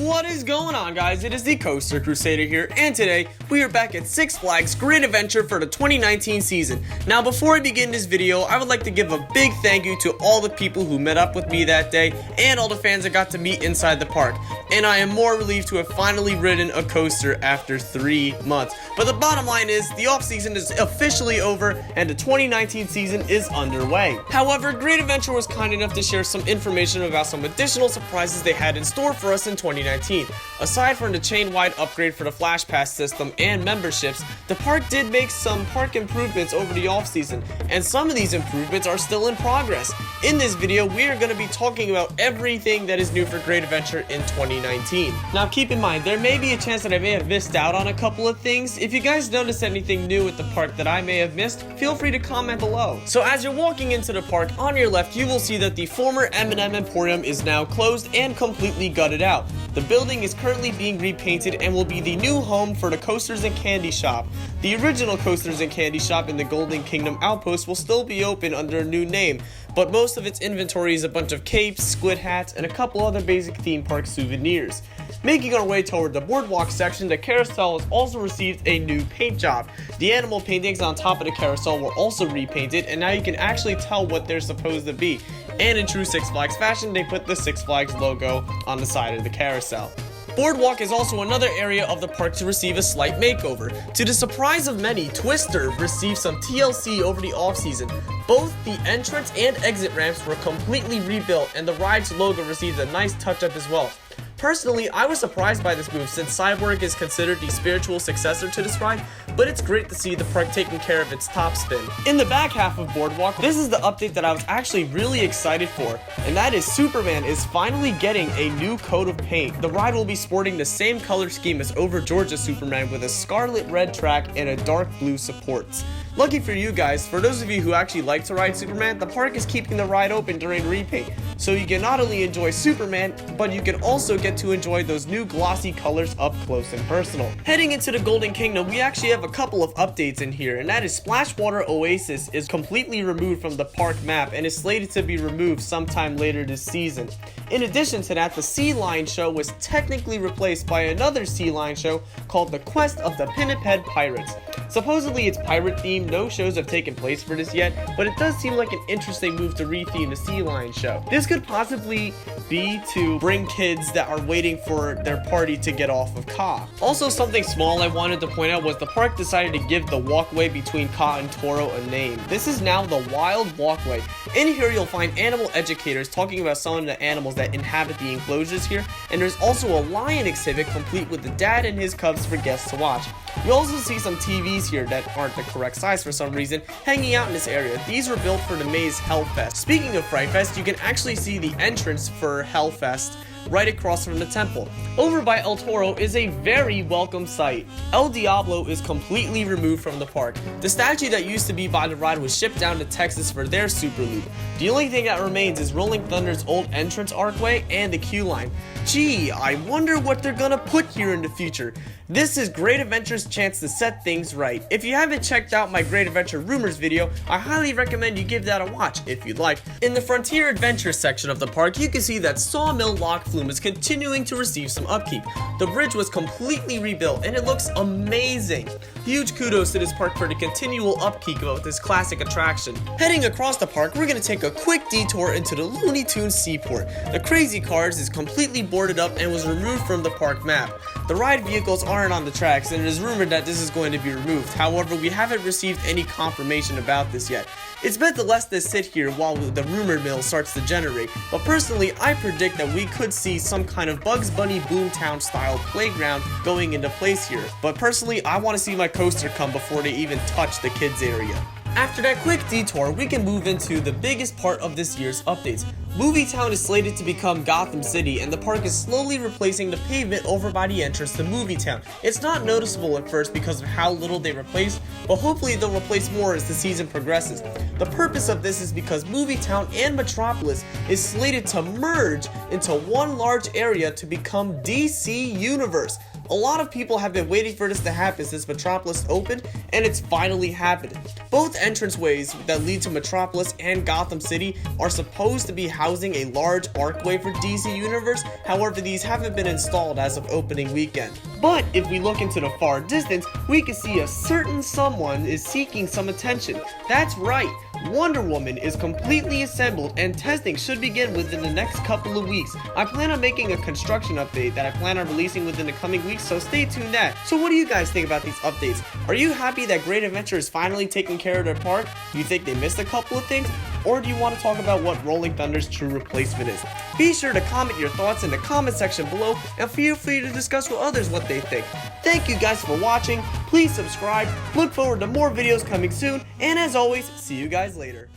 What is going on, guys? It is the Coaster Crusader here, and today we are back at Six Flags Great Adventure for the 2019 season. Now, before I begin this video, I would like to give a big thank you to all the people who met up with me that day and all the fans I got to meet inside the park. And I am more relieved to have finally ridden a coaster after 3 months. But the bottom line is, the off-season is officially over and the 2019 season is underway. However, Great Adventure was kind enough to share some information about some additional surprises they had in store for us in 2019. Aside from the chain-wide upgrade for the Flash Pass system and memberships, the park did make some park improvements over the off-season, and some of these improvements are still in progress. In this video, we are going to be talking about everything that is new for Great Adventure in 2019. Now keep in mind, there may be a chance that I may have missed out on a couple of things. If you guys notice anything new at the park that I may have missed, feel free to comment below. So as you're walking into the park, on your left you will see that the former M&M Emporium is now closed and completely gutted out. The building is currently being repainted and will be the new home for the Coasters and Candy Shop. The original Coasters and Candy Shop in the Golden Kingdom Outpost will still be open under a new name, but most of its inventory is a bunch of capes, squid hats, and a couple other basic theme park souvenirs. Making our way toward the boardwalk section, the carousel has also received a new paint job. The animal paintings on top of the carousel were also repainted, and now you can actually tell what they're supposed to be. And in true Six Flags fashion, they put the Six Flags logo on the side of the carousel. Boardwalk is also another area of the park to receive a slight makeover. To the surprise of many, Twister received some TLC over the off-season. Both the entrance and exit ramps were completely rebuilt, and the ride's logo received a nice touch-up as well. Personally, I was surprised by this move since Cyborg is considered the spiritual successor to this ride, but it's great to see the park taking care of its top spin. In the back half of Boardwalk, this is the update that I was actually really excited for, and that is Superman is finally getting a new coat of paint. The ride will be sporting the same color scheme as Over Georgia Superman with a scarlet red track and a dark blue supports. Lucky for you guys, for those of you who actually like to ride Superman, the park is keeping the ride open during repaint, so you can not only enjoy Superman, but you can also get to enjoy those new glossy colors up close and personal. Heading into the Golden Kingdom, we actually have a couple of updates in here, and that is Splashwater Oasis is completely removed from the park map and is slated to be removed sometime later this season. In addition to that, the Sea Lion show was technically replaced by another Sea Lion show called The Quest of the Pinniped Pirates. Supposedly it's pirate themed, no shows have taken place for this yet, but it does seem like an interesting move to retheme the Sea Lion show. This could possibly be to bring kids that are waiting for their party to get off of Ka. Also, something small I wanted to point out was the park decided to give the walkway between Ka and Toro a name. This is now the Wild Walkway. In here you'll find animal educators talking about some of the animals that inhabit the enclosures here, and there's also a lion exhibit complete with the dad and his cubs for guests to watch. You also see some TVs here that aren't the correct size for some reason hanging out in this area. These were built for the Maze Hellfest. Speaking of Fright Fest, you can actually see the entrance for Hellfest right across from the temple. Over by El Toro is a very welcome sight. El Diablo is completely removed from the park. The statue that used to be by the ride was shipped down to Texas for their Super Loop. The only thing that remains is Rolling Thunder's old entrance archway and the queue line. Gee, I wonder what they're gonna put here in the future. This is Great Adventure's chance to set things right. If you haven't checked out my Great Adventure Rumors video, I highly recommend you give that a watch if you'd like. In the Frontier Adventure section of the park, you can see that Sawmill Lock Flume is continuing to receive some upkeep. The bridge was completely rebuilt and it looks amazing. Huge kudos to this park for the continual upkeep of this classic attraction. Heading across the park, we're going to take a quick detour into the Looney Tunes Seaport. The Crazy Cars is completely boarded up and was removed from the park map. The ride vehicles aren't on the tracks and it is rumored that this is going to be removed. However, we haven't received any confirmation about this yet. It's meant to let this sit here while the rumor mill starts to generate, but personally I predict that we could see some kind of Bugs Bunny Boomtown style playground going into place here. But personally, I want to see my coaster come before they even touch the kids area. After that quick detour, we can move into the biggest part of this year's updates. Movietown is slated to become Gotham City, and the park is slowly replacing the pavement over by the entrance to Movietown. It's not noticeable at first because of how little they replaced, but hopefully they'll replace more as the season progresses. The purpose of this is because Movietown and Metropolis is slated to merge into one large area to become DC Universe. A lot of people have been waiting for this to happen since Metropolis opened, and it's finally happening. Both entranceways that lead to Metropolis and Gotham City are supposed to be housing a large archway for DC Universe, however these haven't been installed as of opening weekend. But if we look into the far distance, we can see a certain someone is seeking some attention. That's right, Wonder Woman is completely assembled and testing should begin within the next couple of weeks. I plan on making a construction update that I plan on releasing within the coming weeks, so stay tuned that. So what do you guys think about these updates? Are you happy that Great Adventure is finally taking care of their part? Do you think they missed a couple of things? Or do you want to talk about what Rolling Thunder's true replacement is? Be sure to comment your thoughts in the comment section below and feel free to discuss with others what they think. Thank you guys for watching, please subscribe, look forward to more videos coming soon, and as always, see you guys later.